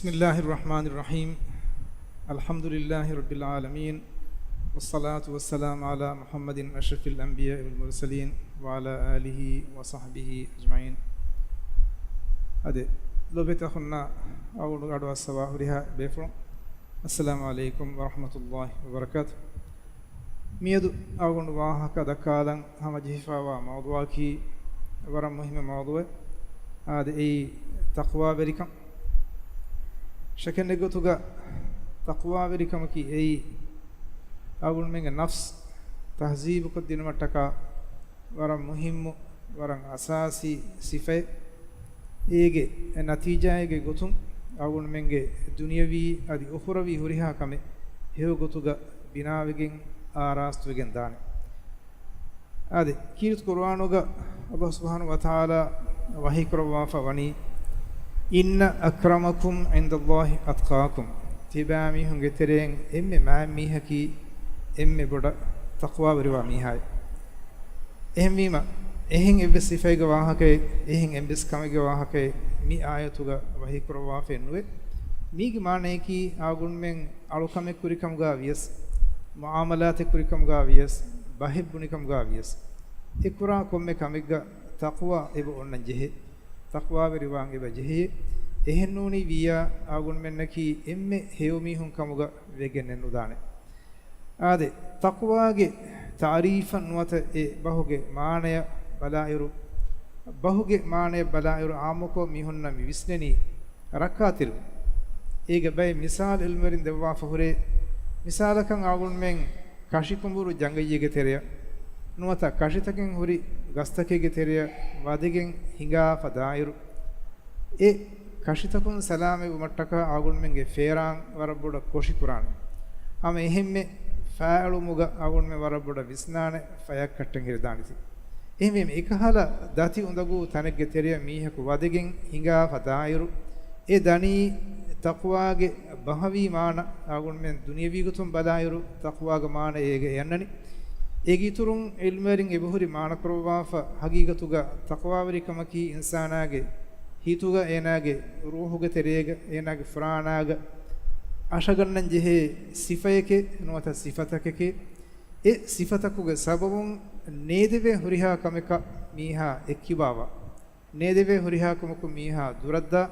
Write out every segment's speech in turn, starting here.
بسم الله الرحمن الرحيم الحمد لله رب العالمين والصلاة والسلام على محمد أشرف الأنبياء والمرسلين وعلى آله وصحبه أجمعين. أدي لو بتأخذنا أول قعدة الصباح ريها بيفرم. السلام عليكم ورحمة الله وبركاته. ميدو أول واها كذا كالن هم جهفا وموضوعكي ورم مهم موضوع هذا أي تقوى بريكم. شكل نقطة تقوى بريكم كي أي أقول من النفس تهذيب كدين متكا ورم مهم ورم أساسي صفة إيجي النتيجة إيجي قطن أقول من الدنيوي أدي أخروي هريها كم هو قطة بنا وجين آراست وجين دان أدي كيرت قرآنوغا الله سبحانه وتعالى وحي كروا فواني إن أكرمكم عند الله أتقاكم تبامي هنجترين ما ميهكي بودا تقوى بروا ميهاي ميما إبس صفة جواها كي إبس كم جواها كي مي آياتوغا وحي كروا فينوه ميج معنى كي أقول من ألوكام كوريكم غاويس معاملات كوريكم غاويس بحبونيكم غاويس إكورا كم كميجا تقوى إبو أنجه تقوى بريوان إبجه إهنوني ويا أقول منكي هيومي هم كموجا وجن النودانه هذا تقوى تعريفا نوات بهوجي معنى بلايرو بهوجي معنى بلايرو عامكو ميهون نمي وسنني ركاتيرو إيجا باي مثال المرين دوا فهوري مثال كان أقول من كاشيكمبورو جانغي جتيريا نواتا كاشيتكين هوري غستكي جتيريا واديجين هنگا فدايرو كاشيتكون سلامي ومتكا أقول من فيران وربودا كوشي قران أما إهمه فاعل موجا أقول من وربودا وسنانه فيا كتنغ هردانيتي إهمه إكحالا داتي أندعو ثانك جتيريا ميه كواديجين هنگا فدايرو داني تقواغ بهوي مانا أقول من دنيا بيجتهم بدايرو تقواغ مانا ينني إيجيتورون علمرين إبهوري مانا كروبا فحقيقتوغا تقوى كمكي إنساناغ هيتوغا إناغ روحوغا تريغ إناغ فراناغ أشغلن جه صفيك نوتا صفتك صفتكوغا سببون نيدوه هريها كمكا ميها إكيباوا نيدوه هريها كمكو ميها دوردا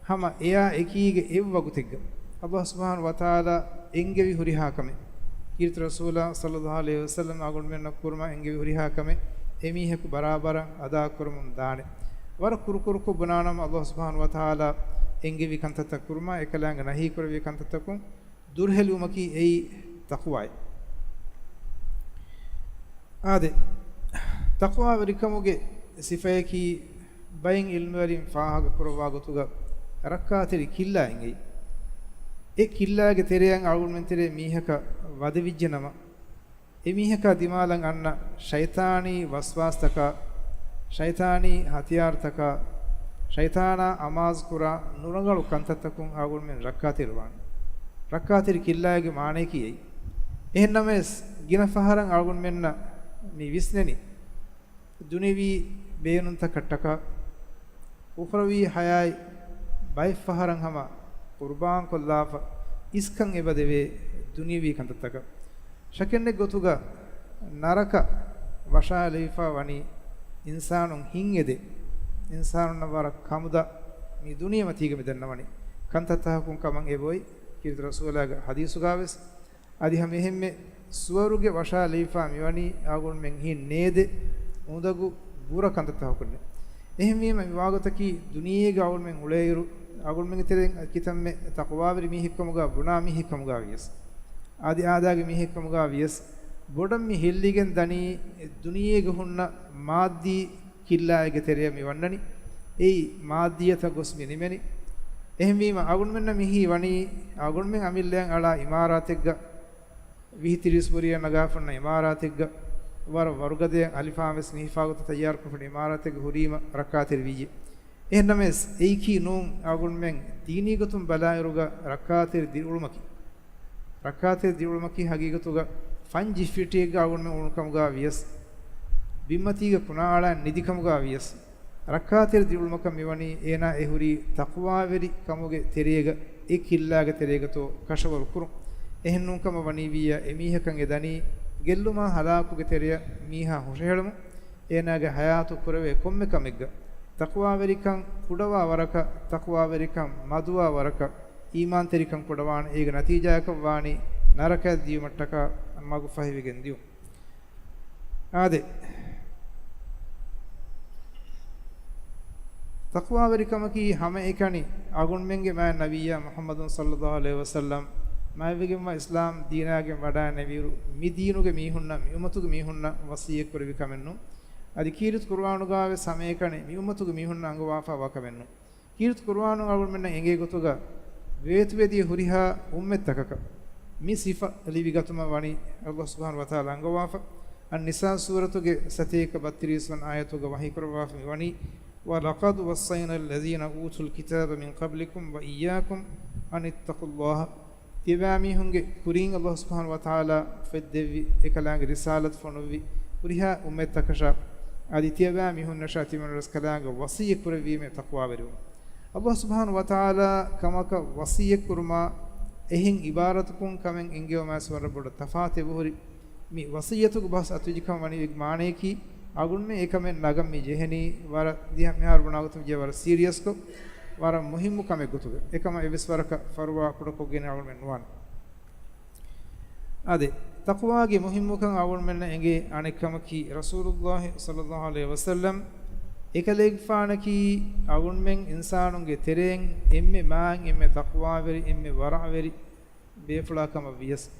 هما إيا إكيغ إبوغتيغ الله سبحانه وتعالى إنجوي هريها كمي كيرت رسول صلى الله عليه وسلم أقول من نكورما إنجوي هريها كمي إميهك برابر أدا كرمون دانه ور كركركو بنانم الله سبحانه وتعالى إنجوي كنتت كرما إكلانغ نهي كروي كنتتكم دورهلومكي أي تقوى هذا تقوى بريكموغي صفيكي بين علمرين فاها كرواغتوغا ركعتري كilla ingi killage tereyang algun men tere mihaka wadavijjanama mihaka dimalan anna shaytani waswastaka shaytani hatiyartaka shaytana amazkura nurangalu kantatakun algun men rakkatirwan rakkatiri killage maane kiyai ehnames gina faharan algun menna mi visneni dunevi beenunta kattaka ukhrawi hayai bay faharan hama qurban kollafa iskan ebadeve duniyawi kantataka shakenne gotuga naraka washa leifa wani insanun hingede insanun navara kamuda mi duniya matiga medannawani kantata kun kaman eboi kirt rasulaga hadisu gaves adi hame hemme suwaruge washa leifa mi wani agun men hin nede undagu bura kantata kunne ehmi me wagotaki duniyega agun men uleiru أقول من ترين كتاب تقوى بري ميه كمغا بنا ميه كمغا ويس آدي آداغ ميه كمغا ويس بودم مي هيليگن دني دنيا گهُننا مادي كilla ege teriya mi wannani ei maadiyata gosmi nimeni ehmima agun menna mihi wani agun men amillen ala imarategga vihitiris buriya naga funna imarategga war warugade alifames nihifagot tayyar ko fun imarategga hurima rakatir wije ehnames eiki nun agun men dini gotum balairuga rakatir dirulmaki hagigatuga fanji fitiga agun men unkamga vies bimmatiga kunala nidikamuga vies rakkatir diulmaka miwani ena ehuri taqwa veri kamuge terega ekillaga terega to kashawal kurum ehennun kama wani wiya emihakan edani gelluma halakuge teriya miha hoshelum enaga hayatu kurave komme kamegga taqwa verikan kudawa waraka taqwa verikan maduwa waraka iman terikan kudawan ega natijaka wani naraka diumattaka magu fahivigen diu ade taqwa verikamaki hama ekani agun menge ma nabiyya muhammadun sallallahu alaihi wasallam maivigema islam deenage wada neviru mi deenuge mihunna mi umatuge mihunna wasiye kurvi kamennu adi kirit qur'anu gaave samekane mi umatuge mihunna angwafa wakamennu kirit qur'anu agun menna enge gotuga veetuvedi huriha ummettakaka mi sifa livigatuma wani allah subhanahu wa taala angwafa an-nisa suratuge sateka 32 ayatuge wahi kurwafa wani وَلَقَدْ وَصَّيْنَا الَّذِينَ أُوتُوا الْكِتَابَ مِنْ قَبْلِكُمْ وَإِيَّاكُمْ أَنِ اتَّقُوا اللَّهَ تِبَامِي هُنْگِ كُرِينَ الله سبحانه وتعالى فَدَّوِي إِكَلَانْگِ رِسَالَةَ فَنُوِّي كُرِهَا أُمَّتَكَشَا أَدِي تِبَامِي هُنْ نَشَاتِ مِنْ رَسْكَلَانْگِ وَصِيَّ كُرَوِي مِنْ تَقْوَى بَرِيُ الله سبحانه وتعالى كَمَكَ وَصِيَّ كُرْمَا إِهِنْ عِبَارَتُكُمْ كَمَنْ إِنْگِيَوْ مَا سُوَرَ بُڑَ تَفَاتِ بُهُرِ مِي وَصِيَّتُكُ بَحْث أَتُجِكَمْ وَنِي مَانَيْكِ agun me ekamen nagam mi jeheni war diha mehar bunagutum je war serious ko war muhimmu kame gutuge ekama evis waraka farwa pudako gene agun men wan ade taqwa ge muhimmu kan agun men enge anekama ki rasulullah sallallahu alaihi wasallam ekaleg faana ki agun men insanunge tereng emme maan emme taqwa veri emme wara veri befula kama vies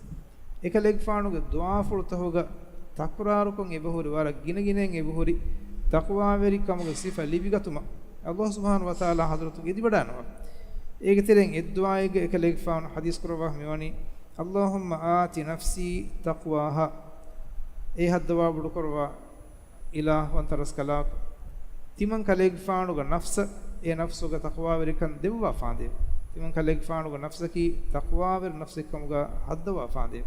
ekaleg faanuge dua fulu tahoga takurarukon ebuhuri wara ginaginen ebuhuri taqwa veri kamuge sifa libigatuma Allah subhanahu wa taala hadratu edibadano ege tereng edduaige ekeleg faun hadis kurwa mewani Allahumma aati nafsi taqwaha e hadwa budu kurwa ilah wantaras kala timan kaleg faanuga nafsa e nafsuga taqwa veri kan devwa faande timan kaleg faanuga nafsa ki taqwa veri nafse kamuga hadwa faande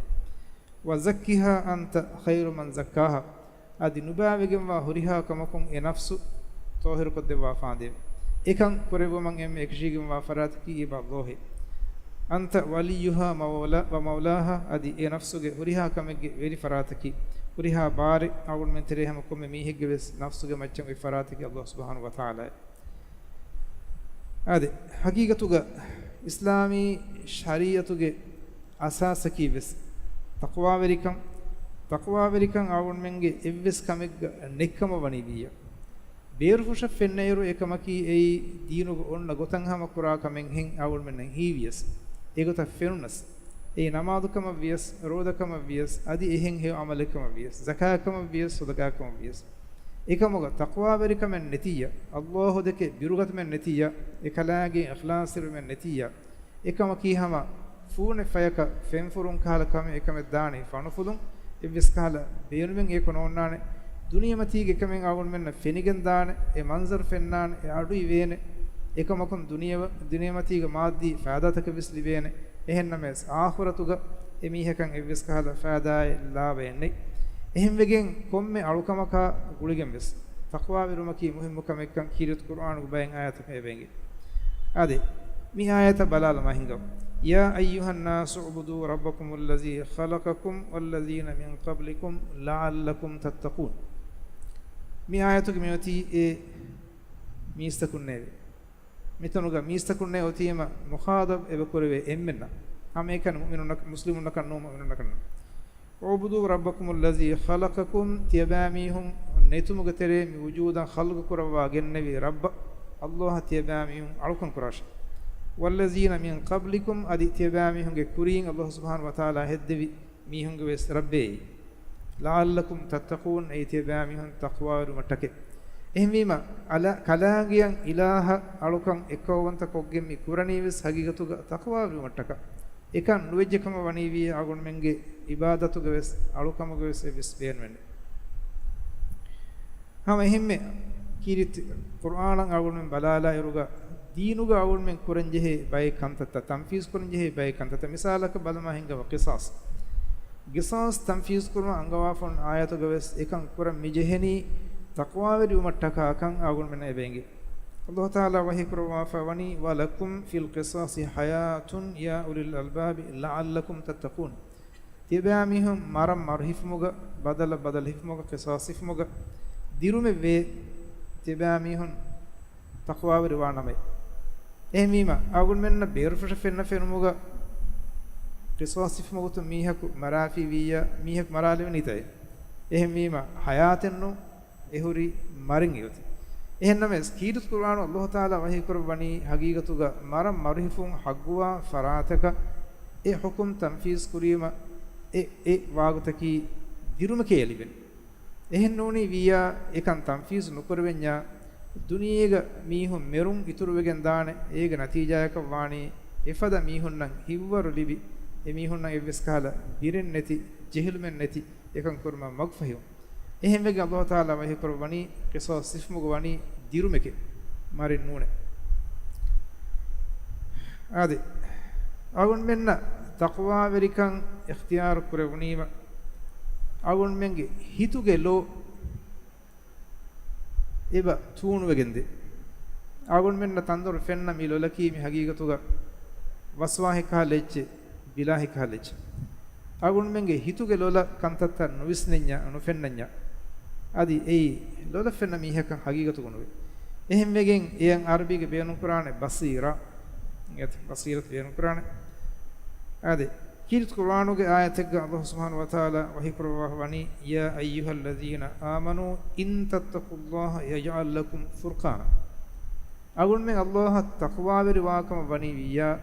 وزكها أنت خير من زكاها أدي نبأبكم وهريها كمكم نفس طاهر قد وافاده إكان قريب من أم إكشيكم وفرات كي الله أنت وليها ومولاها أدي نفسك هريها كمك غير فراتك هريها بار أول من تريها مكم ميه جبس نفسك مچم فراتك الله سبحانه وتعالى أدي حقيقتك إسلامي شريعتك أساسك بس taqwa verikan awun menge evves kamegga nekkama wani biya beerfusha fenneyru ekamaki ei diinu onna gotan hama kura kamen hen awun men hivies egota fenunas ei namaadhu kama vies roda kama vies adi ehen he amale kama vies zakah kama vies sadaqa kama vies ekamoga taqwa verikamen netiya allah deke birugat men netiya ekalaage ikhlasir men netiya ekamaki hama fuune fayaka femfurun kala kame ekame daani fanufulun evvis kala beenumen ekononnane duniyamatige ekamen agun menna fenigen daane e manzar fennane e adu ivene ekamakun duniyamatige maaddi faadataka visli vene ehennames akhiratuga emihekan evvis kala faadae laavenne ehem vegen komme alukamaka guligen ves taqwa virumaki muhimmu kamekkan kirit qur'anu bayen ayataka ebenge ade mi ayata balala mahinga يا أيها الناس اعبدوا ربكم الذي خلقكم والذين من قبلكم لعلكم تتقون مي آياتك ميوتي ميستكون نبي ميتنوغا ميستكون نبي ما مخاطب إبكوري إمنا هم كان مؤمنون مسلمون كان مؤمنون كان اعبدوا ربكم الذي خلقكم تيباميهم نيتموغ تري وجودا خلق كروا جنبي رب الله تيباميهم علكم كراش والذين من قبلكم ادي تباميهم كورين الله سبحانه وتعالى هدوي ميهم بس ربي لعلكم تتقون اي تباميهم تقوى متك ehmima ala kalagiyan ilaha alukan ekawanta koggemi kurani ves hagigatuga taqwa mattaka ekan nuwejjekama waniwi agun menge ibadatuga ves alukamaga ves ves beenwen hama ehme kirit qur'anan agun men balala iruga deenuga awul men kuranjehe bay kantata tanfiz kuranjehe bay kantata misalaka balama hinga qisas tanfiz kurma angawa fon ayatu gaves ekan kuran mijeheni taqwa veri umattaka kan agun men ebengi Allah taala wahi kurwa fawani walakum fil qisasi hayatun ya ulil albab la'allakum tattaqun tibamihum maram marhifmuga badal hifmuga qisas hifmuga dirume ve tibamihun taqwa veri waname ehmima agun menna beerfusha fenna fenumuga qisas hifmuga tu mihaku marafi wiya mihak marale venitay ehmima hayatennu ehuri marin yoti ehenname skidus qur'anu Allah taala wahi kurbani hagigatuga maram marhifun hagwa farataka e hukum tanfiz kurima e wagutaki diruma keliben ehennoni wiya ekan tanfiz nukurwenya duniyega mihun merun ituru wegen daane ega natijayaka wani efada mihun nan hivwaru libi e mihun nan evs kala biren neti jehilmen neti ekan kurma magfahiyo එහෙම වෙගේ අල්ලාහ් තාලා වහී කරවණි කිසස් සිෆ්මුග වණි දිරුමෙකේ මාරින් නූනේ ආදි අගොන් මෙන්න තක්වා වෙරිකන් ඉක්තියාර කරවණීම අගොන් මෙන්ගේ හිතුගේ ලෝ එබ තුණු වෙගෙන්දේ අගොන් මෙන්න තන්දොර ෆෙන්න මිලොලකී මි හගීගතුග වස්වාහි කාලෙච්ච බිලාහි කාලෙච්ච අගොන් මෙන්ගේ හිතුගේ ලොල කන්තත්ත නොවිස්නෙඤ්ඤ අනුෆෙන්නඤ්ඤ adi ei lola fenna mihaka hagigatu gonu ehem wegen eyan arabige beenu qur'ane basira yet basira beenu qur'ane adi kirit qur'anuge ayatek Allah subhanahu wa taala wahi qur'ani ya ayyuhalladhina amanu in tattaqullaha yaj'al lakum furqana agun men Allah taqwa veri waakama bani wiya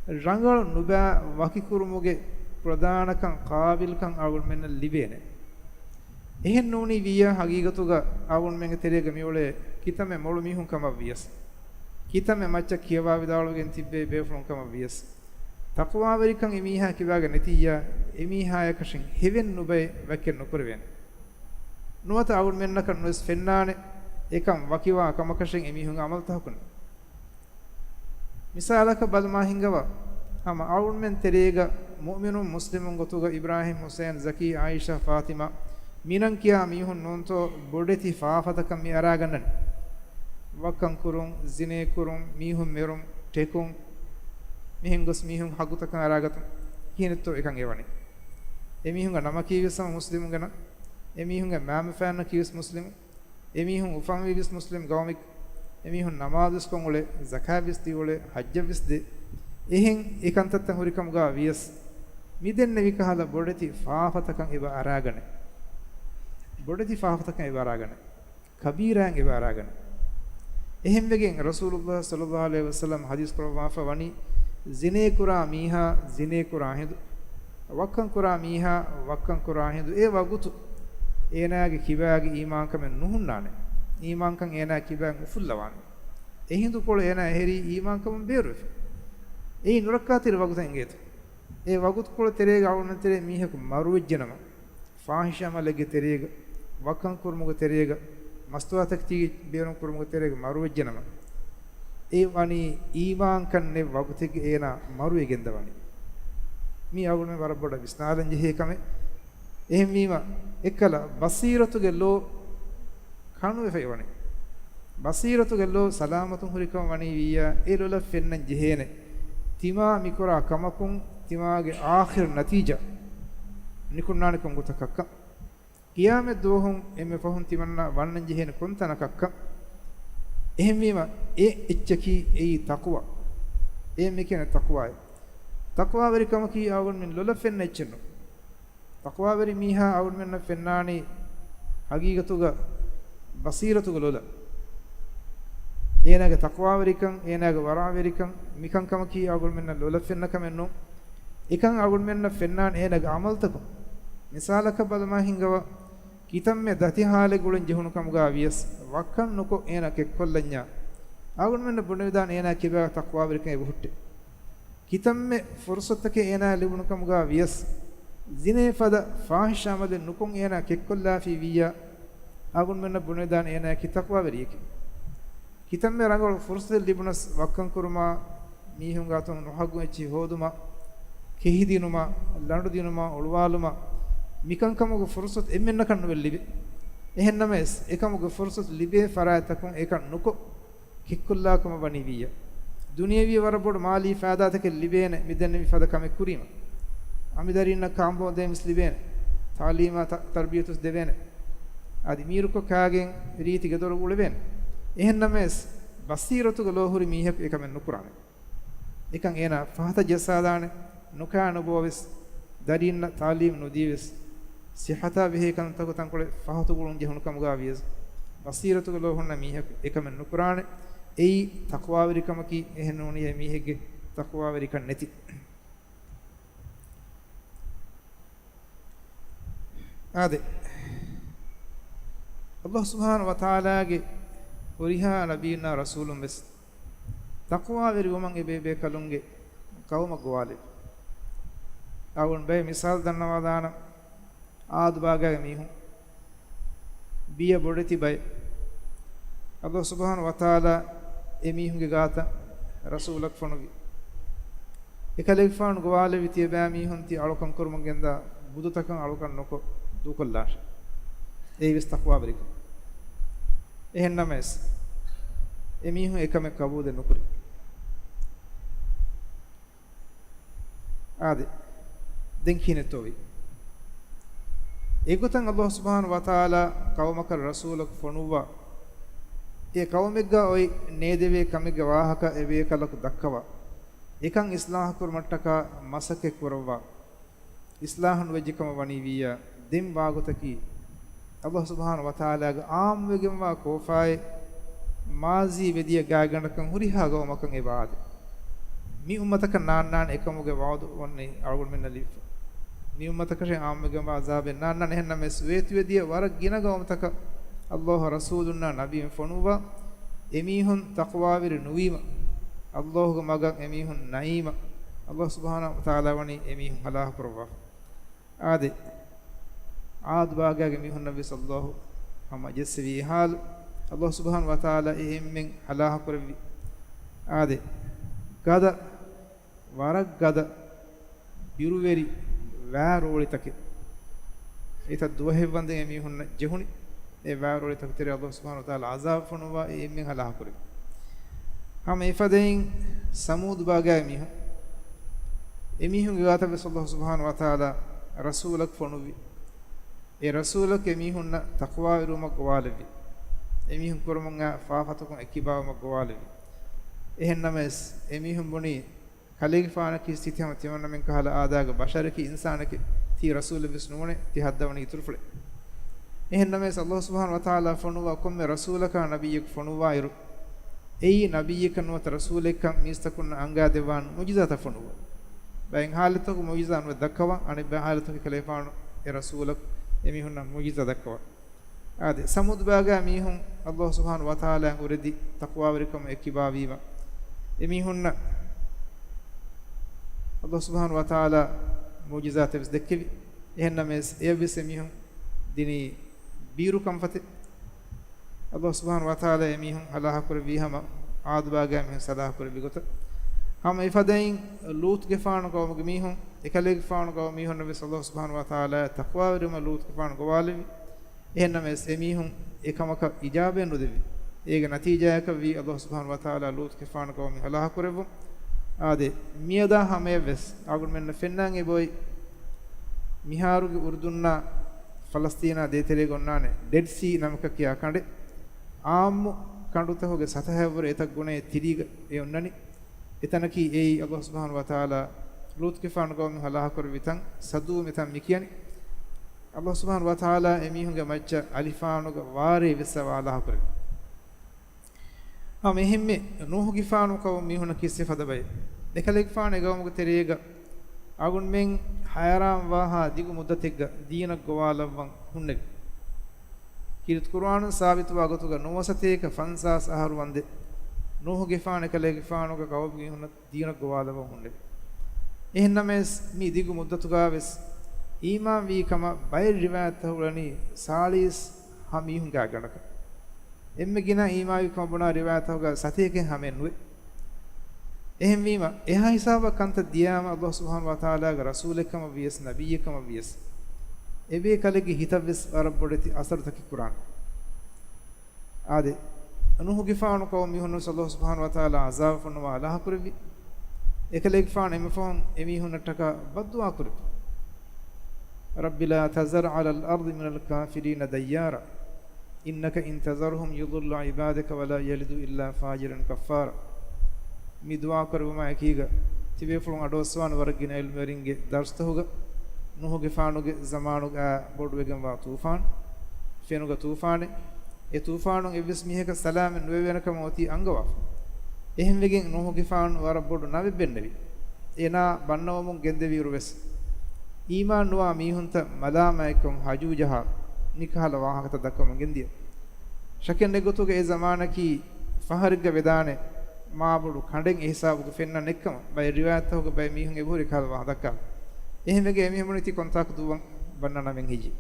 rangal nuba wakikurumuge pradanakan qabilkan agun men libene එහෙන් නෝනි විය හගීගතුග ආවුන් මෙංග තෙරේග මියොලේ කිතමෙ මොළු මිහුන් කම වියස් කිතමෙ මච්ච කියවා විදාලුගෙන් තිබ්බේ බේෆුන් කම වියස් තක්වා වරිකන් එමීහා කිවාග නැතියා එමීහා යකෂින් හෙවෙන් නුබේ වැක්කෙන් නොකරවෙන් නුවත ආවුන් මෙන්න කන්නොස් ෆෙන්නානේ එකම් වකිවා කමකෂින් එමීහුන් අමල් තහකුන මිසාලක බල්මා හිංගව අම ආවුන් මෙන් තෙරේග මුමිනුන් මුස්ලිමුන් ගතුග ඉබ්‍රාහීම් හුසේන් zaki Aisha Fathima minan kiya mihun nonto bodeti faafatakam mi aragannan wakkan kurun zine kurun mihun merum tekun mihin gos mihun hagutakan aragatum hinetto ekan ewani emihun ga nama kiwisam muslimun gana emihun ga mama fanna kiwis muslim emihun ufam wiwis muslim gawmik emihun namaadhu kon ole zakat di ole hajj de ehen ekantatta hurikam ga wies midenne wikahala bodeti faafatakam eba aragane bodeti faafatakan ibaragana kabirang ibaragana ehem wegen rasulullah sallallahu alaihi wasallam hadis qur'an wani zine kura miha zine kura hindu wakkan kura miha wakkan kura hindu e wagutu enaage kibaage iman kamen nuhunnane iman kan ena kibang ufullawan e hindu kol ena heri iman kamen beru e nurakatir wagutan getu e wagut kol terege awun tere miha ku maruwejjenama fahisha malege terege wakkan kurmuga terega mastuwatak ti beeron kurmuga terega maruwejjenama e wani iman kanne wagutege ena maruwegen dawani mi awulme warabboda visnalan jehe kame එහෙම වීම එකලා බසීරතුගේ ලෝ කණුවේ ෆේවනේ බසීරතුගේ ලෝ සලාමතුන් හුරිකම වණී විය ඒලොල ෆෙන්න ජෙහෙනේ තිමා මිකොරා කමකුන් තිමාගේ ආඛිර නතිජා නිකුන්නානිකම් ගොතකක්ක කියාමෙ දෝහුන් එමෙ ෆහුන් තිමන්නා වන්නන් ජෙහෙන කොන්තනකක්ක එහෙම වීම ඒ එච්චකි ඒ තක්වා ඒ මේකන තක්වායි තක්වා වරිකම කී ආවුන් මින් ලොල ෆෙන්න එච්චනු taqwa veri miha awun menna fennani hagigatuga basiratuga lola enaga taqwa verikan enaga wara verikan mikan kama ki awun menna lola fenna kamenno ikan awun menna fennan enaga amaltaku misalaka balma hingawa kitamme dati hale gulen jehunu kamuga vies wakkan nuko ena kekkollanya awun menna bunvidan ena kiba taqwa verikan ebuhutte kitamme fursatake ena libunu kamuga vies zine fada fahisha made nukon ena kekkolla fi wiya agun menna bunedan ena kitakwa veriyek kitamme rangol fursat libunas wakkan kuruma mihun gatun nohagu echi hoduma kehidinuma landudinuma ulwaluma mikan kamugo fursat emmenna kannu vellibe එහෙන්නමස් එකමුගේ ෆුර්සත් ලිබේ ෆරාතකුන් එක නුකෝ කික්කුල්ලාකම වනිවිය දුනියවි වරබොඩ මාලි ෆාදාතක ලිබේන මිදෙන්න විෆද කම කුරීම අමිදරින්න කාම්බෝ දෙම්ස් ලිබේන තාලීමා තර්බියතුස් දෙවෙන আদি මීරුකෝ කාගෙන් රීති ගදොර උලවෙන එහෙන්නමස් බසීරතුක ලෝහුරි මීහක එකම නුකුරානේ එකන් එන ෆහත ජසාදාන නුකා අනුභවස් දරින්න තාලීම් නොදීවස් සිහතා වෙහෙකන් තක තංකොල ෆහතු ගුරුන් ජහුන කමුගාවියස් බසීරතුක ලෝහුන්න මීහක එකම නුකුරානේ එයි තක්වා වරිකම කි එහෙනෝනිය මීහෙගේ තක්වා වරිකන් නැති ආදේ අල්ලාහ් සුබ්හානහු වතාලාගේ ඔරිහා නබීනා රසූලුම් බස් තක්වා වෙරි වමන් එබේ කලුන්ගේ කවම ගෝවාලේ අවුන් බේ මිසල් දන්නවා දාන ආදු භාගයේ මිහු බිය බොඩති බයි අල්ලාහ් සුබ්හානහු වතාලා එමිහුගේ ගාත රසූලක් ෆොනුවි එකලෙක් ෆාන් ගෝවාලේ විතිය බෑ මිහුන් ති අලකම් කරුමන් ගෙන්දා බුදුතකන් අලකම් නොකො දුකොල්ලාෂ ඒ විස් තක්වා වෙරි එහෙන්නමස් එමිහු එකම කබූද නොකරි ආදි දෙන්කිනතෝවි ඒකතන් අල්ලාහ් සුබ්හානහු වතාලා කවමක රසූලක් ෆොනුවා ඒ කවමෙග්ගා ඔයි නේදෙවේ කමෙග්ගා වාහක එවේ කලක දක්කවා එකන් ඉස්ලාහ කුර්මට්ටක මසකෙක් වරවා ඉස්ලාහන් වෙජිකම වනිවිය දෙම් වාගතකි අල්ලාහ් සුබ්හානහු වතාලාගේ ආම් වෙගෙම වා කෝෆායි මාසි වෙදිය ගාගණකන් හුරිහා ගවමකන් එවාද මි උම්මතක නාන්නාන එකමුගේ වාද වන්නේ අරුගුන් මෙන්න ලිෆ් මි උම්මතක ෂේ ආම් වෙගෙම අසාබෙන් නාන්නාන එහෙන්නම ස්වේති වෙදිය වර ගින ගවමතක අල්ලාහ් රසූලුන්නා නබියන් ෆොනුවා එමිහුන් තක්වා විර නුවීම අල්ලාහ්ගේ මගන් එමිහුන් නයිම අල්ලාහ් සුබ්හානහු වතාලා වනි එමිහුන් හලාහ කරවා ආදේ ආද් භාගයේ මිහුන් නබි සල්ලල්ලාහු හම ජස්සවි හාල් අල්ලාහ් සුබ්හානහු වතාලා එහෙම්මෙන් හලාහ කරවි ආදේ ගද වරක් ගද බිරුවෙරි වෑරෝලිතකේ ඒත දුවහෙවන්දේ මිහුන් ජෙහුනි ඒ වෑරෝලිතක තෙර අල්ලාහ් සුබ්හානහු වතාලා අසාබ් ෆනුවා එහෙම්මෙන් හලාහ කරවි හම ඉෆදෙන් සමූද් භාගයේ මිහුන් එමිහුන් ගාතබ සල්ලල්ලාහු සුබ්හානහු වතාලා රසූලක් ෆනුවි ඒ රසූලක එමිහුන්න තක්වා විරුමක් ගවාලෙවි එමිහුන් කරමුන්ගා ෆාෆතකුන් එකිබාවමක් ගවාලෙවි එහෙන්නමස් එමිහුන් බොනි කලේගේ ෆානකි ස්ථිතියම තියවන්නමෙන් කහලා ආදාග බෂරකි ඉන්සානකි ති රසූල විස්නුවනේ ති හද්දවනි ඉතුරුෆලෙ එහෙන්නමස් අල්ලාහ් සුබ්හානහු වතාලා ෆනුවා කොම්මෙ රසූලක නබියෙක් ෆනුවා ඉරු එයි නබියෙක් නවත රසූලෙක් මිස්තකුන් අංගා දෙවාන් මුජිසාත ෆනුවා බයෙන් හාලතක මුජිසාන් වදක්කවා අනේ බය හාලතක කලේෆාන ඒ රසූලක එමිහුන් මුජිසා දක්වා ආදී සමුද් භාගා මිහුන් අල්ලාහ් සුබ්හානහු වතාලා උරදි තක්වා වරිකම එකිබා වීම එමිහුන් අල්ලාහ් සුබ්හානහු වතාලා මුජිසාත වෙස් දෙක්කවි එහෙන්නමස් එයවිස් එමිහුන් දිනි බීරු කම්පතේ අල්ලාහ් සුබ්හානහු වතාලා එමිහුන් හලාහ කර වීහම ආද් භාගා මිහුන් සලාහ කර විගත හම ඉෆදෙන් ලූත් ගෙෆාන කවමගේ මිහුන් එකලෙක් ෆාන කව මිහුන් නබි සල්ලල්ලාහු සුබ්හානහු වතාලා තක්වා විරුම ලූත් ගෙෆාන ගවාලෙවි එහෙන්නමස් එමිහුන් එකමක ඉජාබෙන් නුදෙවි ඒක නතිජායක වී අල්ලාහ් සුබ්හානහු වතාලා ලූත් ගෙෆාන කව මි හලාහ කරෙවු ආදේ මියදා හැමෙවස් අගුන් මෙන්න ෆෙන්නන් ඒ බොයි මිහාරුගේ උර්දුන්නා ෆලස්තීනා දේතරේ ගොන්නානේ ඩෙඩ් සී නමක කියා කඬේ ආම්මු කඬුතහුගේ සතහැවර එතක් ගුණේ තිරිග ඒ ඔන්නනි එතනකි ඒ අල්ලාහ් සුබ්හානහු වතාලා ලූත් ගෙෆාන කව මි හලාහ කර විතන් සදු මෙතන් මිකියනි අල්ලාහ් සුබ්හානහු වතාලා එමිහුගේ මච්ච අලිෆානුගේ වාරේ විසවාලාහ කරේ මෙහෙම්මේ නූහ් ගිෆානු කව මිහුන කිස්සෙ ෆදබයි දෙකලෙක් ෆාන එගවමුගේ තෙරේග අගුන් මෙන් හයරාම් වාහා දිගු මුද්දතෙග්ග දීනක් ගවාලවන් හුන්නේ කිරිත් කුර්ආන සාබිත වගතුග නොවසතේක ෆන්සාස් අහරු වන්දේ නූහ් ගිෆාන එකලෙක් ෆානුගේ කව මිහුන දීනක් ගවාලවන් හුන්නේ එහෙන්නමස් මී දිගු මුද්දතුගාවෙස් ඊමාන් වී කම බයිර් රිවායත් හුලනි සාලිස් හමීහුන් ගාගණක එම්මෙ ගිනා ඊමාවි කම බොනා රිවායත් හුගා සතියකින් හැමෙන්නුවේ එහෙන් වීම එහා හිසාබක් අන්ත දියාම අල්ලාහ් සුබ්හානහු වතාලාගේ රසූලකම වියස් නබියකම වියස් එබේ කලගේ හිතවස් අරබ් බොඩති අසර තකි Quran ade nuhu gifaanu ko mi hunu sallallahu subhanahu wa ta'ala azab funu wa allah kurbi ekale gifaanu emfon emi hunataka badduwa kurbi rabbi la tazar ala al-ardi min al-kafirin dayyara innaka in tazarhum yudillu ibadaka wa la yalidu illa fajiran kaffara mi du'a karuma ekiga tibe fulun adoswan wargina ilmeringe darstahuga nuhuge faanuge zamanuga bodwegen wa tufan fenuga tufane e tufanun evis miheka salam nuwenakam oti angawa ehim wegen nuhuge faanu war bodu nabe bennevi ena bannawamun gendeviru wes iman nuwa mihunta malamaikam hajujaha nikhala wahakata dakam gendiya shaken negotuge e zamanaki faharga vedane maabudu kanden hisabuge fenna nekkam bay riwayat hoge bay mihun e buri khala wah dakka ehim wege mihmuniti kontak duwan bannana men hiji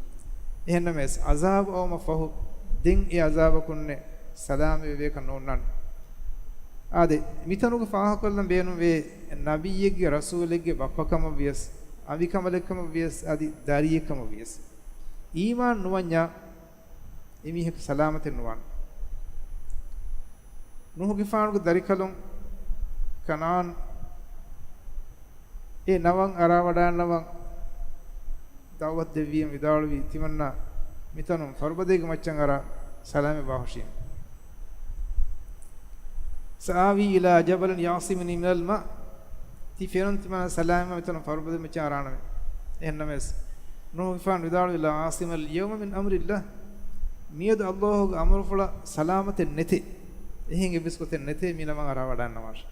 ehna mes azab awma fahu din e azab kunne salam viveka nonnan ade mitanuge faha kollam beenu ve nabiyege rasulege bappakam vies avikamalekam vies adi dariyekam vies iman nuwanya emihek salamate nuwan nuhu gifanuge darikalum kanan e nawan arawada nawan dawat deviyam vidalwi timanna mitanum farbadege maccan ara salame bahushim saawi ila jabalin yasimuni min alma ti fenon timana salame mitanum farbade maccan arana ennames nuhu gifan vidalwi la asim al yawma min amrillah miyad allah amru fula salamate nete ehin ebiskote nete minaman arawada namash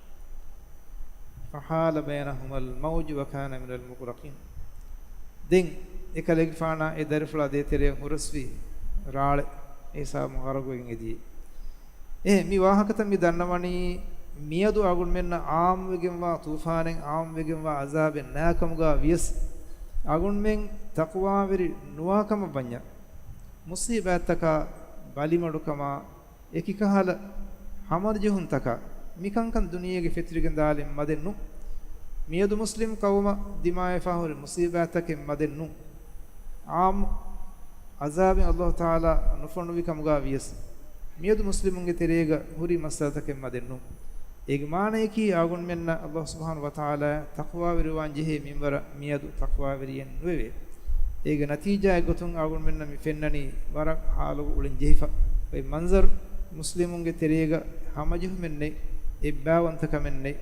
fahala bainahum al mawj wa kana min al muqraqin den ekaleg fana e darfula de tere urusvi raale esa muharagoin edi mi wahakata mi dannamani miyadu agun menna aam wegen wa tufanen aam wegen wa azaben nakamuga vies agun men taqwa veri nuwakam banya musibataka balimadukama ekikahala hamarjehun taka mikankan duniyege fitrigen dalen madennu miyadu muslim qawma dimae fahur musibatake madennu am azabi allah taala nufonu wikamuga vies miyadu muslimunge terega huri masaltake madennu egmane ki agun menna allah subhanahu wa taala taqwa virwan jehe minbara miyadu taqwa viriyen nuwe ege natija gotun agun menna mi fennani warak halu ulin jehifa bay manzar muslimunge terega hamajuh menne ibbawantaka menne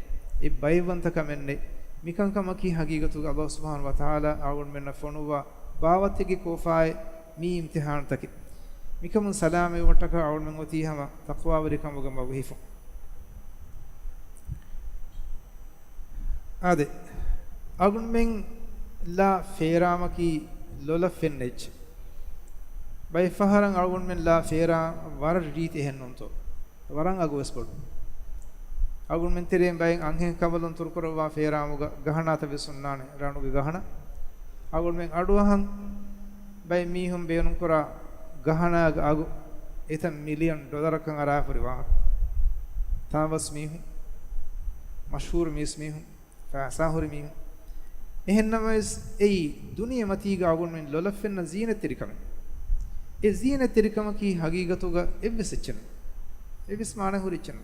ibbayvantaka menne mikankama ki hagigatu allah subhanahu wa taala agun menna fonuwa bawatigi kofai mi imtihan taki mikamun salame wataka agun men oti hama taqwa virikam gam wahifu ade agun men la ferama ki lola fennech bay faharan agun men la fera war riti hennonto waran agos pod agun men terem bayen anhen kabalon turkurwa feramuga gahanata besunnane ranuge gahana agun men aduhan bay mihum beunum kora gahana agu etam $1 kan ara puriwa tawas mihum mashhur mihum fa sahur mihum ehennamais ei duniya matiga agun men lolafenna zeenat terikam e zeenat terikam ki hagigatuga ebbesechchen ebbes mana hurichen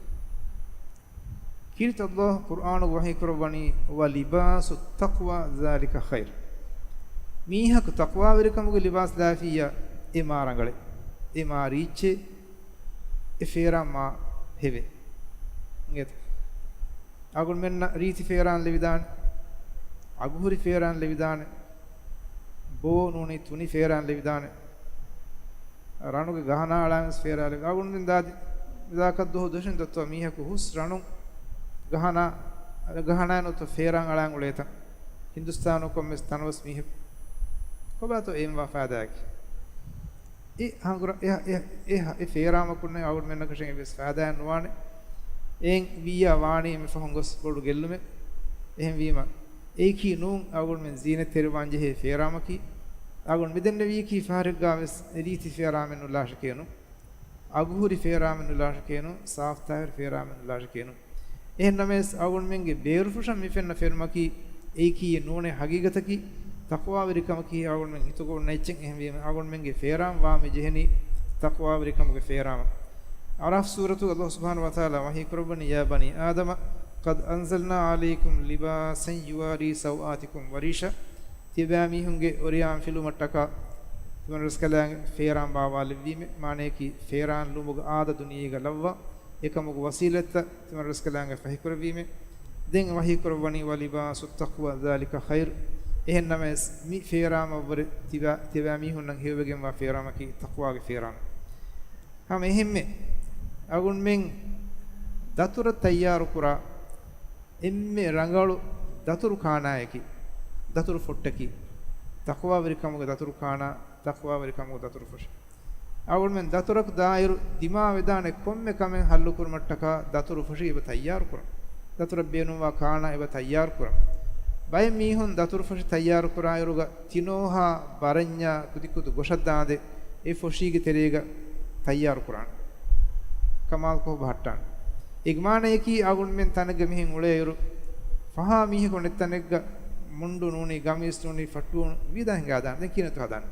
kirit allah qur'anu wahi kurwani wa libasu taqwa zalika khair mihak taqwa virikamuge libas dafiya e marangale e mariche e fera ma heve nget agun menna riti feran levidan aguhuri feran levidane bo nuni tuni feran levidane ranuge gahana alans fera le agun din dadi zakat do doshin dotto miha ku hus ranu gahana no to feran alan uleta hindustano kom mes tanwas miha ko ba to em wa fadak e hangura e fera ma kunne agun menna kashen e bes fada nuwane en wiya wani me fahongos bodu gellume ehem wima eki nun agun men zine terwanje he feramaki agun midenne wi ki farga mes riti feramen ulash kenu aguhuri feramen ulash kenu saftair feramen ulash kenu ehnames agun menge berufusham mi fenna fermaki eki nune hagigataki taqwa verikamaki agun men hitugo nechen ehem wi agun menge feram wa me jeheni taqwa verikamge feram Araf suratu Allah subhanahu wa ta'ala wahi kurabani ya bani Adama qad anzalna alaykum libasan yuwari sawatikum warisha tibami hunge oriyam filumataka tumanus kalang feran bawal vime mane ki feran lumug aada duniyiga lavva ekamug wasilata tumanus kalang fahi kurabime den wahi kurabani walibasut taqwa dhalika khair ehenname mi feram over tibami hunnan hewegen wa ferama ki taqwa ge feran ham ehemme agun men datura tayyar kura emme rangalu daturu kaanayaki daturu fottaki taqwa verikamuga daturu kaana taqwa verikamuga daturu fosh agun men daturak dairu dima vedane komme kamen hallu kurmattaka daturu foshi eba tayyar kura datura beenuwa kaana eba tayyar kura bay mihun daturu foshi tayyar kura ayruga tinoha baranya kudikudu goshaddaade e foshige terega tayyar kuran kamal ko bhattan igmane ki agun men tanage mihin uleyuru faha mihi ko nettanegga mundu nuni gamis nuni fattu vida hinga dan den kinatu hadan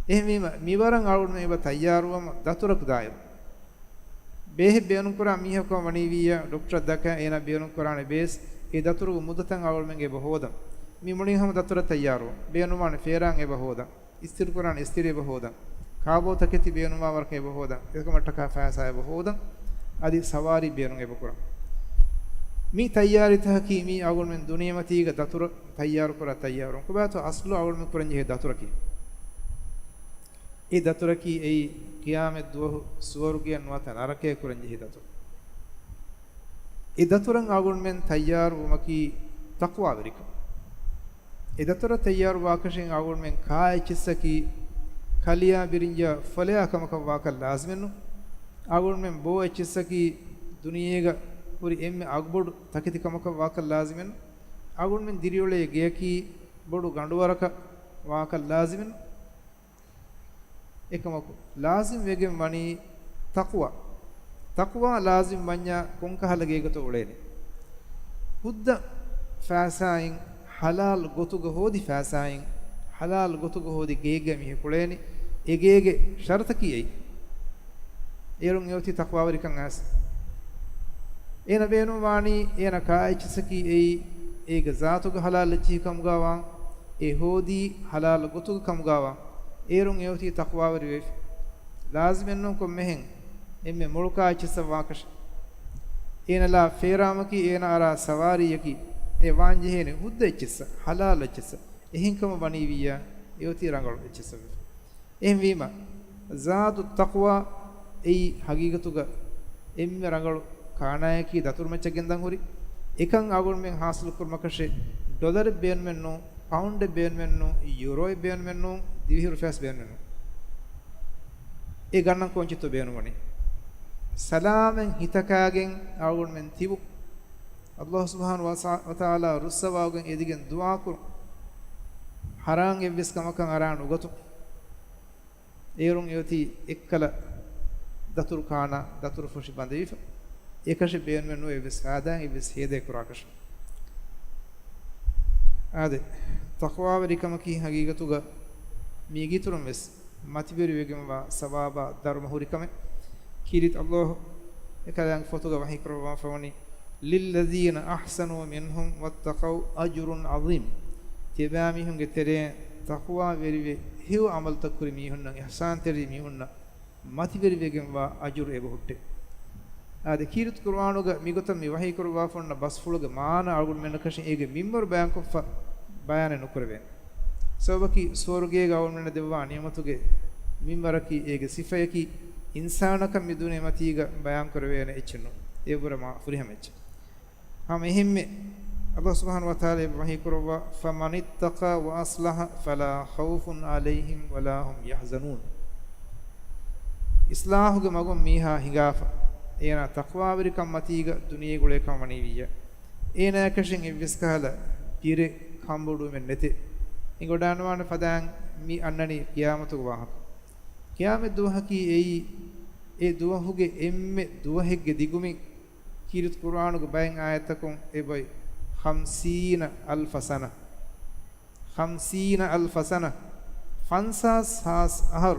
ehme miwaran agun me ba tayyaruwam daturak daayir behe beunun kura miha ko maniwiya doctor daka ena beunun kurane bes e daturu mudatan agun menge bahoda mi muni ham datura tayyaru beunumane feran e bahoda istir kurane istire bahoda kaabo taketi beunuma warke bahoda ekamatta faasa e bahoda adi sawari beerun ebukura mi tayyari tahki mi agun men duniyamati ga datura tayyar kura tayyarun ko bato aslu agun men kuran je datura ki e datura ki ei qiyamet duhu suwarge anwata narake kuran je datura e daturan agun men tayyar umaki taqwa verika e datura tayyar wakashin agun men kai chissaki kaliya birinja falya kamaka wakal lazmenu agun men bo echissaki duniyega puri emme agbodu takiti kamaka wakal lazimen agun men diriyole geyaki bodu ganduwaraka wakal lazimen ekamaku lazim wegen mani taqwa lazim manya konkahala gegato ulene hudda fasain halal gotuga hodi fasain halal gotuga hodi gege mi kulene egege shartaki ei erun yoti taqwa warikan as ena beenu wani ena kaaichsaki ei ega zaatuga halal chi kamgawa e hodi halal gotuga kamgawa erun yoti taqwa wari we lazimen ko mehen emme mulka aichsa wakash ena la feramaki ena ara sawari yaki e wanjehene hudda echsa halal echsa ehinkam bani wiya yoti rangal echsa ehwima zaatu taqwa ei hagigatuga emme rangalu kaanayaki daturmeccha gendan hori ekan agun men hasil kurmakashe dollar ben menno pound ben menno euro ben menno divi rupees ben menno e gannan konchito benu woni salamen hitakagen agun men tibu Allah subhanahu wa ta'ala russawagen edigen dua kur haran evvis kamakan aran ugatu erun yoti ekkala datur kana datur fushi bandif ekashe ben menno evvis adan evvis hede kurakash ade taqwa verikamaki hagigatuga migiturum ves matiberi wegemwa sawaba dharma hurikame kirit Allah ekalang fotoga wahi kurwa fawani lilladheena ahsanu minhum wattaqaw ajrun azim tibami hunge tere taqwa verive hiu amal takuri mi hunna ihsan teri mi hunna matiberi wegemwa ajur ebe hutte ade kirit kurwanuga migotam mi wahi kurwa fonna basfuluga maana agun menakashin ege mimmor bank of bayane nukurve sobaki swarge gaun men devwa niyamatuge mimmaraki ege sifayaki insanaka midune matiga bayan kurvene echnu eburama furihamech ham ehimme Allah subhanahu wa ta'ala wahi kurwa famanittaqa wa aslaha fala khawfun alayhim wala hum yahzanun islahuge magum miha hingafa ena taqwa verikam matiga duniye gule kamani wiya ena kashin evviskala pire kambodu men nete ingodanwana padan mi annani qiyamatu waha qiyamet duhaki ei e duwahuge emme duwahegge digumi kirit qur'anuge bayin ayatakun e boy 50000 sana 50000 sana fansas has ahar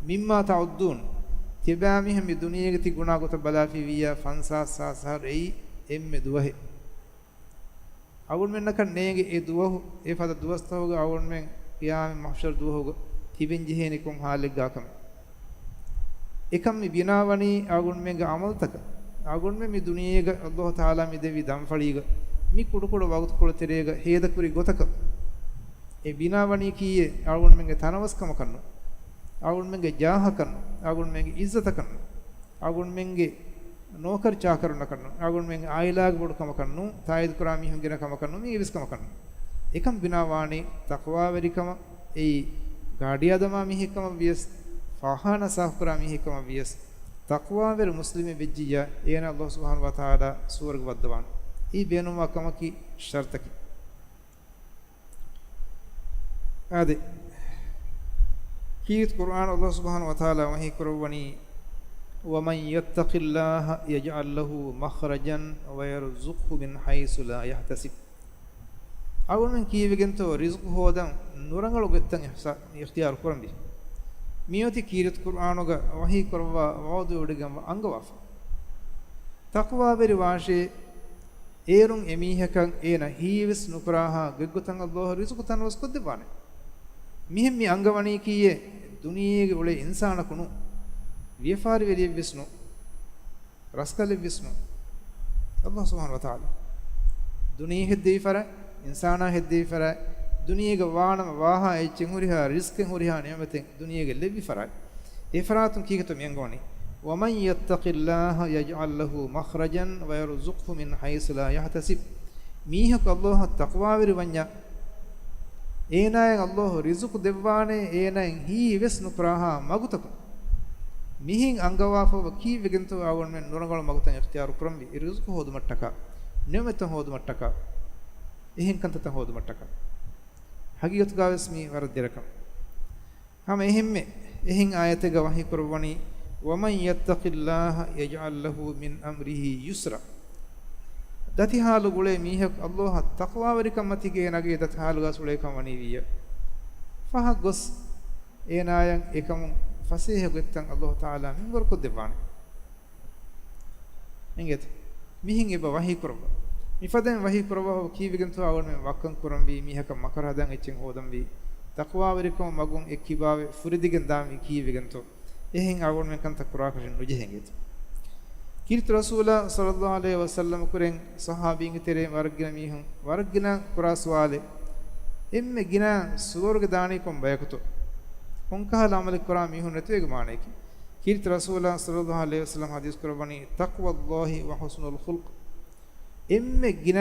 mimma ta'uddun තිබෑ මිහ මේ දුනියේක ති ගුණා ගොත බලාෆි විය ෆන්සා සාසහර එයි එම්මෙ දුවහෙ අවුල් මෙන්න කන්නේගේ ඒ දුවහ ඒ ෆද දුවස්තවග අවුල් මෙන් යාම මහෂර් දුවහග තිබෙන් ජෙහෙනි කොම් හාලෙක් ගාකම එකම් මේ බිනාවනි අවුල් මෙන් අමල්තක අවුල් මෙන් මේ දුනියේක අල්ලාහ් තාලා මේ දෙවි දම් ෆලීග මේ කුඩු කුඩු වගුත් කොළතරේග හේද කුරි ගොතක ඒ බිනාවනි කීයේ අවුල් මෙන්ගේ තනවස්කම කන්නු අවුල් මෙන්ගේ ජාහ කන්නු අවුල් මෙන්ගේ ඉස්සත කන්නු අවුල් මෙන්ගේ නෝකර් චාකරණ කන්නු අවුල් මෙන්ගේ ආයිලාග බොඩකම කන්නු තායිද් කුරාමි හුන්ගෙන කම කන්නු මේ විස්කම කන්නු එකම් බිනාවානි තක්වා වෙරිකම ඒ ගාඩියා දමා මිහිකම වියස් ෆහාන සහ කුරාමි හිකම වියස් තක්වා වෙර මුස්ලිමෙ වෙජ්ජියා එන අල්ලාහ් සුබ්හානහු වතාලා සූර්ග වද්දවන් ඊ බේනුමා කමකි ෂර්තකි ආදේ කීත් කුර්ආන අල්ලාහ් සුබ්හානහු වතාලා වහී කරවණි ومن يتق الله يجعل له مخرجا ويرزقه من حيث لا يحتسب අවුල් මෙන් කීවෙගෙන්තෝ රිස්ක් හොදන් නුරංගල ගෙත්තන් ඉඛතියාර කරම්බි මියොති කීරත් කුර්ආනෝග වහී කරවා වෝදු උඩගම් අංගවාෆ තක්වා බරි වාෂේ ඒරුන් එමීහකන් ඒන හීවිස් නුකරාහා ගෙග්ගතන් අල්ලාහ් රිස්ක් තන් වස්කොද්දපානේ මිහෙම් මි අංගවණී කීයේ දුනියේගේ උලේ ඉන්සාන කුණු වියෆාරි වෙලිය විස්නු රස්කලෙ විස්නු අල්ලාහ් සුබ්හානහු වතාලා දුනියේ හෙද්දී ෆර ඉන්සානා හෙද්දී ෆර දුනියේගේ වානම වාහා එච්චෙන් හුරිහා රිස්කෙන් හුරිහා නියමතෙන් දුනියේගේ ලෙවි ෆරයි ඒ ෆරාතුන් කීකත මියන් ගෝනි ومن يتق الله يجعل له مخرجا ويرزقه من حيث لا يحتسب මීහක අල්ලාහ් තක්වා වෙරි වඤ්ඤා ඒනයන් අල්ලාහ් රිසුක් දෙවවානේ ඒනයන් හී වෙස් නුපරාහා මගුතක මිහින් අංගවාෆව කීවෙගෙන්තෝ ආවොන් මෙන් නුරගල මගුතන් ඉක්තියාර කරම්වි රිසුක් හොදු මට්ටක නියමත හොදු මට්ටක එහෙන් කන්තත හොදු මට්ටක හගීගත ගාවස් මී වරදිරකම් හැම එහෙම්මේ එහෙන් ආයතක වහී කරවණි ومن يتق الله يجعل له من امره يسرا දති හාලු ගුලේ මීහක් අල්ලාහ් තක්වා වරිකම් මතිගේ නගේ දති හාලු ගසුලේ කමණී විය ෆහ ගොස් ඒනායන් එකම ෆසීහ ගෙත්තන් අල්ලාහ් තාලා මින් වරකො දෙපානේ නිගෙත් මිහින් එබ වහී කරව මිෆදෙන් වහී කරව කීවිගෙන් තෝ අවල් මෙ වක්කන් කරම් වී මීහක මකර හදන් එච්චෙන් හොදම් වී තක්වා වරිකම් මගුන් එක්කිබාවේ ෆුරිදිගෙන් දාමි කීවිගෙන් තෝ එහෙන් අවල් මෙ කන්ත කුරා කරින් නුජෙහෙන්ගෙත් කීර්ත රසූලා සල්ලල්ලාහු අලයිහි වසල්ලම කුරෙන් සහාබීන්ගේ තෙරේ වර්ගින මීහුන් වර්ගින කුරාස්වාලේ එම්මෙ ගින සුවර්ග දාණී කොම් බයකතු කොන්කහල අමල කුරා මීහුන් නැතුවේග මාණේකි කීර්ත රසූලා සල්ලල්ලාහු අලයිහි වසල්ලම හදීස් කරවණි තක්වල්ලාහි ව හුස්නුල් ඛුල්ක් එම්මෙ ගින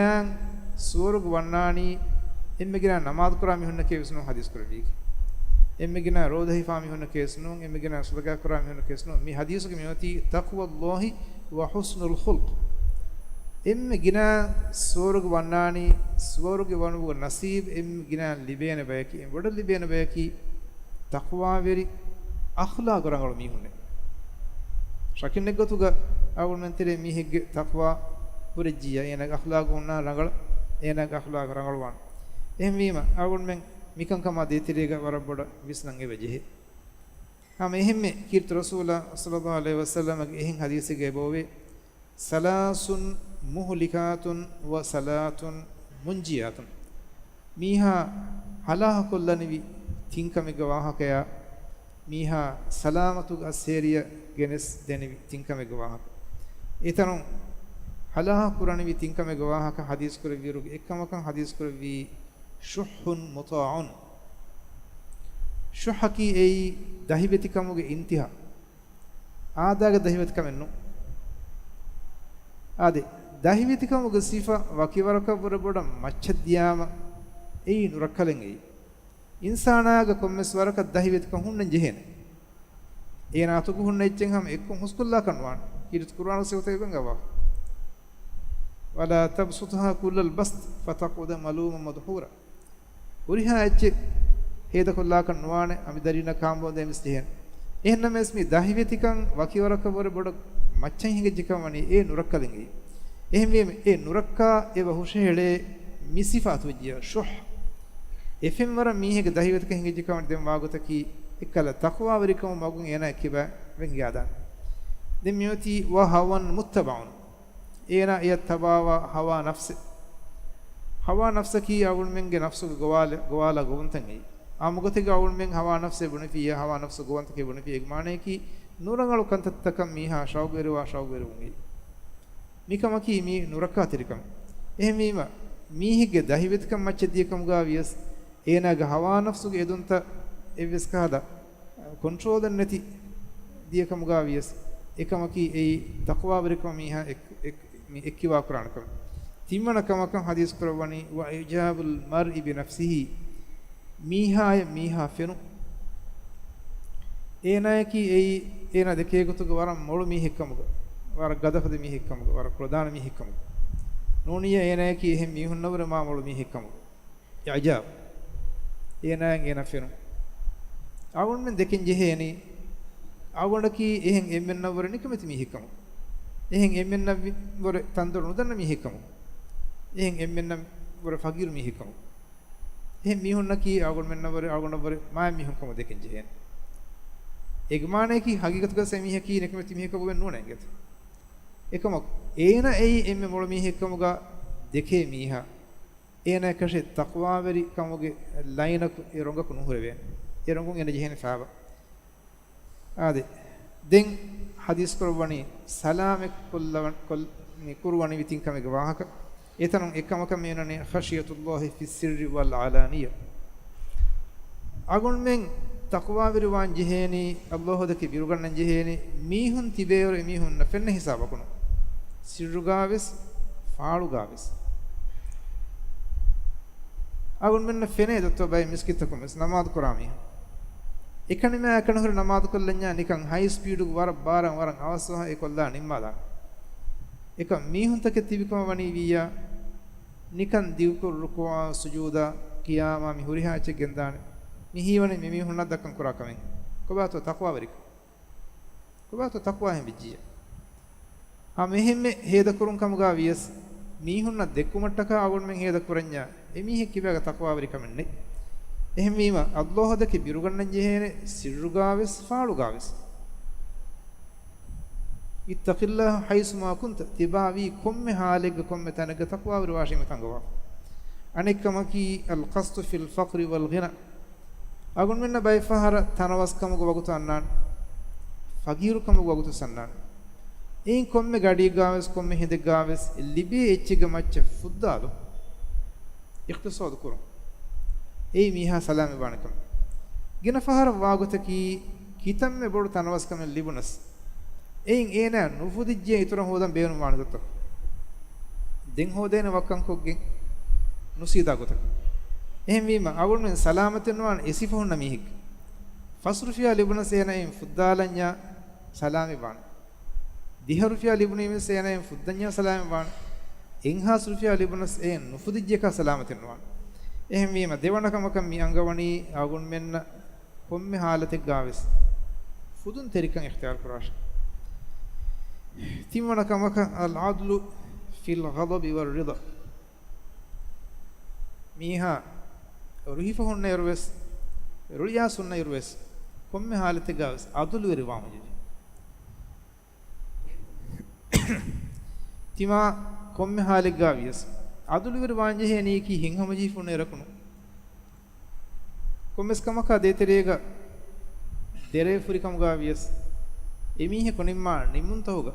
සුවර්ග වන්නානී එම්මෙ ගින නමාද් කුරා මීහුන් නැකේ විසනු හදීස් කරවී එම්මෙ ගින රෝධහි මීහුන් කේස්නු එම්මෙ ගින සදකා කුරා මීහුන් කේස්නු මේ හදීසුගේ මෙවති තක්වල්ලාහි وحسن الخلق එම් ගින සෝරුග වන්නානි සෝරුග වනුග නසීබ් එම් ගින ලිබේන බයකි එම් වඩ ලිබේන බයකි තක්වා වෙරි අඛලාග රංගල මීහුනේ ශකින් එක්ගතුග අවුල් මෙන්තරේ මීහෙග්ගේ තක්වා පුරජිය එනග අඛලාග උන්නා රංගල එනග අඛලාග රංගල වන් එම් වීම අවුල් මෙන් මිකං කම දෙතිරේග වරබොඩ විස්නං එවජෙහි हम එහෙම්මේ කීර්ත රසූලා සල්ලල්ලාහු අලයිහි වසල්ලම එහෙන් හදීසෙගේ බෝවේ සලාසුන් මුහ්ලිකාතුන් ව සලාතුන් මුන්ජියාතුන් මීහා හලාහ කොල්ලනිවි තින්කමෙග වාහකය මීහා සලාමතු අස්සේරිය ගෙනස් දෙනිවි තින්කමෙග වාහක ඊතනම් හලාහ කුරණිවි තින්කමෙග වාහක හදීස් කර විරුගේ එක්කමකන් හදීස් කර වී ෂුහ්හුන් මුතාඋන් ෂුහකි ඒ දහිවෙතිකමුගේ ඉන්තිහා ආදාගේ දහිවෙතිකමෙන්නු ආදේ දහිවෙතිකමුගේ සිෆා වකිවරක බොරබොඩ මච්ඡදියාම ඒ නුරකලෙන් ඒ ඉන්සානාග කොම්මස් වරක දහිවෙතිකම් හුන්නන් ජෙහෙන ඒ නාතුක හුන්න එච්චෙන් හැම එක්කම් හුස්කුල්ලා කන්වාන කිරිත කුර්ආන සෙවතේ ගංගවා වලා තබසුතහා කුල්ලල් බස්ත් ෆතකුද මලූම මදහූරා උරිහා එච්චේ හේද කොල්ලා කන්වානේ අපි දරින කාම්බෝ දෙමිස් දෙහෙන් එහෙනම් මෙස්මි දහිවෙතිකම් වකිවරක බොර බොඩ මච්චන් හිගෙජ්ජකමනි ඒ නුරක්කලෙන්ගේ එහෙම මේ නුරක්කා ඒ වහුෂෙලේ මිසිෆාතු විජ්‍ය ෂුහ් එෆෙම් වර මීහෙක දහිවෙතික හිගෙජ්ජකමනි දෙම් වාගතකි එක්කල තක්වා වරිකම මගුන් එන කිබ වෙන් යාදා دميوتي وهوى متبع إينا يتباوى هوى نفسه هوا نفسكي أقول من نفسه جوالا جوانتني أمغتي أقول من هوا نفسه بني فيها هوا نفسه جوانتكي بني فيه إجماعه كي نورانغلو كنت تكم ميها شاوغيرونغي ميكما كي مي نوركاتريكم ميما ميه جداهي بتكم ما تشديكم غاويس إينا هوا نفسه يدونتا إبس كهذا كنترول النتي ديكم غاويس إكما كي أي تقوى بركم ميها إكوا قرانكم تيمنا كما كان حديث كرواني وإجاب المرء بنفسه ميها فينو إينا كي أي إينا دكيه كتوك وارم مول ميه كمغ وار غدفد ميه كمغ وار كردان ميه كمغ نونية إينا كي هم ميهن نور ما مول ميه كمغ إعجاب إينا فينو أقول من دكين جهيني أقول كي إهن إمن نور نكمت ميه كمغ إهن إمن نور تندر ندن ميه كمغ إهن إمن نور فقير ميه كمغ إهن ميهن نكي أقول من نور ما ميهن كمغ دكين جهين إجماعه كي حقيقة كذا ميه كي نكمت ميه كمغ نونه إنجت إكمل إينا أي إم مول ميه كمغ دكيه ميها إينا كشة تقوى بري كمغ لاينك إيرونغ كنوهر بين إيرونغ إنه جهين فعبا هذا دين حديث كرواني سلام كل كرواني بتين كم جواهك إتنون إكما كم ينني خشية الله في السر والعلانية أقول من تقوى بروان جهيني الله ذك بيرجعن جهيني ميهن تبيور ميهن نفن حسابه كنو سر جاوس فارو جاوس أقول من نفنه دكتور باي مسكتكم بس نماذ كرامي إكاني ما أكنه هر نماذ كلنيا نيكان هاي سبيد باران أواسوها إكولان إمالا إكان ميهن تكتبكم وني بيا نيكان ديوكو ركوع سجودا قياما مهوريها أشجندان ميهيوني ميهن ندكان كراكمين كباتو تقوى بريك كباتو تقوى هم بيجيا هم هيدا كرون كمغا ويس ميهن ندكومتك أقول من هيدا كورنيا إميه كيبا تقوى بريكمني එහෙමීම අල්ලාහ් දකි බිරුගන්නන් ජෙහෙනේ සිරුගාවෙස් ෆාලුගාවෙස් ඉත්තකිල්ලාහ හයිසුමා කුන්ත තිබාවි කොම්මෙ හාලෙග කොම්මෙ තනග තක්වා වර වාෂිම තංගවා අනෙක්කමකි අල් ඛස්තු ෆිල් ෆක්රි වල් ගිනා අගුන් මෙන්න බයි ෆහර තනවස්කමක වගුත අන්නාන් ෆගීරුකම වගුත සන්නාන් එයින් කොම්මෙ ගඩී ගාවෙස් කොම්මෙ හිඳ ගාවෙස් ලිබි එච්චිග මච්ච ෆුද්දාලු ඉක්තසාද කුරු ඒ මීහා සලාම වණකම් ගින ෆහර වාගතකි කිතම්මෙ බොඩ තනවස්කම ලිබුනස් එයින් ඒන නුෆුදිජ්ජේ ඉතුරු හොදන් බේනු වණගත දෙන් හොදේන වක්කම් කොග්ගෙන් නුසීදා ගොතක එහෙම වීම අගුණෙන් සලාමතෙන් වණ එසිෆොන්න මිහික් ෆස්රුෆියා ලිබුනස් එනයින් ෆුද්දාලඤ්ඤා සලාමි වණ දිහරුෆියා ලිබුනීම සේනයින් ෆුද්දඤ්ඤා සලාමි වණ ඉන්හාස්රුෆියා ලිබුනස් එන් නුෆුදිජ්ජේක සලාමතෙන් වණ එහෙම වීම දෙවනකමක මි අංගවණී ආගුන් මෙන්න කොම්මේ حالتෙක් ගාවෙස් ෆුදුන් තෙරිකන් ඉක්තියාර කරාෂ තිමනකමක අල් අද්ලු ෆිල් ගදබ වල් රිදා මීහා රුහිෆ හොන්න යරවස් රුයා සුන්න යරවස් කොම්මේ حالتෙක් ගාවෙස් අදුලු වෙරවාමජි තිමා කොම්මේ حالෙක් ගාවියස් අදුලුවර වාංජේ නීකි හින්හමජී ෆුන එරකුණු කොම්මස් කමක දේතරේග දෙරේ ෆුරිකම් ගාවියස් එමීහ කොනිම්මා නිමුන්තෝග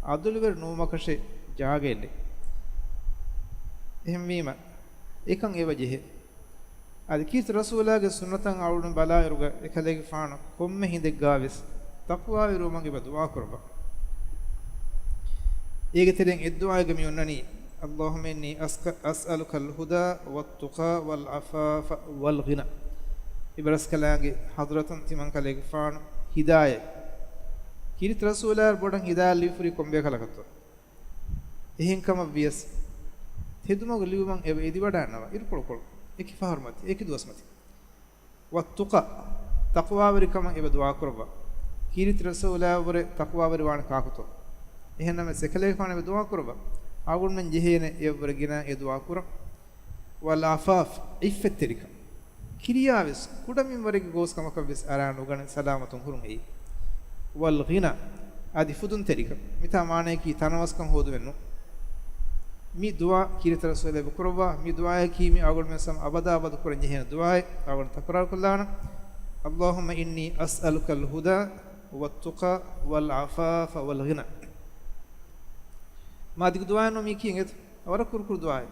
අදුලුවර නෝමකෂේ ජාගෙල්ලේ එහෙම වීම එකන් එවජෙහෙ අද කීත රසූලාගේ සුන්නතන් අවුලුන් බලායරුග එකලෙගේ ෆාන කොම්මෙ හිඳෙක් ගාවිස් තක්වා විරෝමගේ බදුවා කරබ ඒගෙතෙන් එද්දුවාගේ මියොන්නනි اللهم إني أسألك الهدى والتقى والعفاف والغنى إبرس كلاغي حضرة تمن كلاغي فان هداية كيرت رسول الله بدن هداية ليفري كومبي كلاكتو إهين كم بيس تدمو غليومن إدي بدانوا إركول إكي فهرمت إكي دوسمت والتقى تقوى وري كم إبدوا كربا كيرت رسول الله ور تقوى وري وان كاكتو إهين نم سكلاغي فان إبدوا كربا أقول من جهينة يبرجنا يدعى كورا والعفاف إفتريك كريابس كودا من ورق جوز كم كبس أرانو غن سلامة هرمي والغنى adi fudun terika mita maane ki tanawaskan hodu wennu mi dua kirita rasul bukurwa mi dua ki mi agol men sam abada abad kuran jehen dua agol takrar kullana allahumma inni as'aluka al-huda wat-tuqa wal-afafa wal-ghina ma dik dua no mi ki nget awara kur dua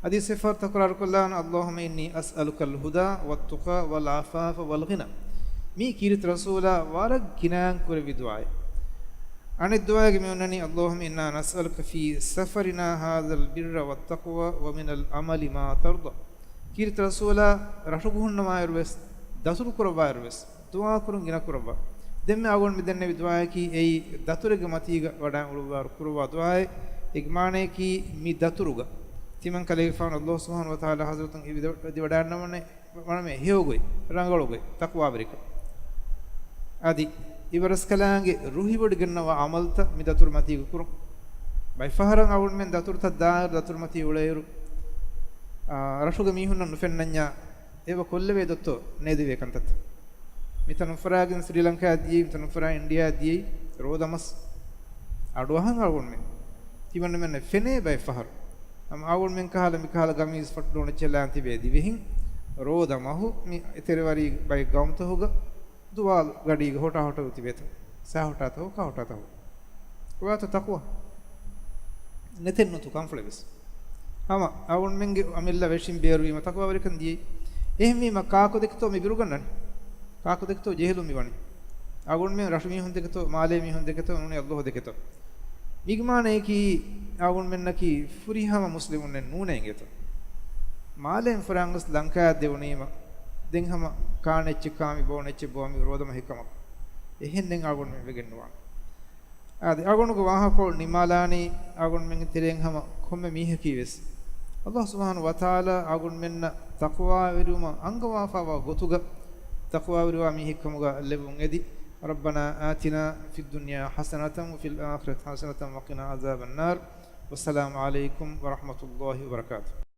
adi sifar takrar kullana allahumma inni as'aluka al-huda wat-tuqa wal-afafa wal-ghina mi kirita rasula warak kinan kurvi dua عن الدعاء منني اللهم إنا نسألك في سفرنا هذا البر والتقوى ومن العمل ما ترضى كيرت رسولا رشوكهن ما يروس دسر كربا يروس دعاء كرون جنا كربا دم أقول مدن بدعاء كي أي دتورك ماتيغا ودان أولوار كربا دعاء إجماعه كي مي دتورغا تيمن كليفان الله سبحانه وتعالى حضرت إبدي ودان نمنه هيوغوي رانغولوغوي تقوى بريك أدي ibaras kalange ruhibod gennawa amalta mi datur mati kurum bai faharan awun men datur ta datur mati ulayru rashuga mi hunna nufennanya eva kolleve dotto nedive kantat mitan faragen sri lanka di mitan fara india di rodamas aduhan awun men timanne men fene bai fahar am awun men kahala mi kahala gamis fatdona chelanti be divehin rodamahu mi eterwari bai gamta hoga दुआ गाड़ी होटा होटा उती बेत सा होटा तो का होटा तो वो तो तकवा नेतेन नो तो कंफर्टेबल हम आवन मेंगे अमिल्ला वेशिम बेरुई म तकवा वरिकन दी एहमी म का को देखतो मी बिरुगन का को देखतो जेहलु मी वणी आवन में रश्मि हुन देखतो माले मी हुन देखतो उन्हें अल्लाह देखतो मिगमाने की आवन में न की फुरी हम मुस्लिमुन ने नूनेंगे तो माले फरांगस लंका देवनी म den hama kaanecchi kaami bonecchi boami rodama hikama ehennen agon men vegennuwa adi agonu ko waha ko nimalani agon men tiren hama komme mihe kiwes Allah subhanahu wa taala agon menna taqwa viruma angawa fawa gotuga taqwa viruma mi hikamuga lebun edi ربنا آتنا في الدنيا حسنة وفي الآخرة حسنة وقنا عذاب النار والسلام عليكم ورحمة الله وبركاته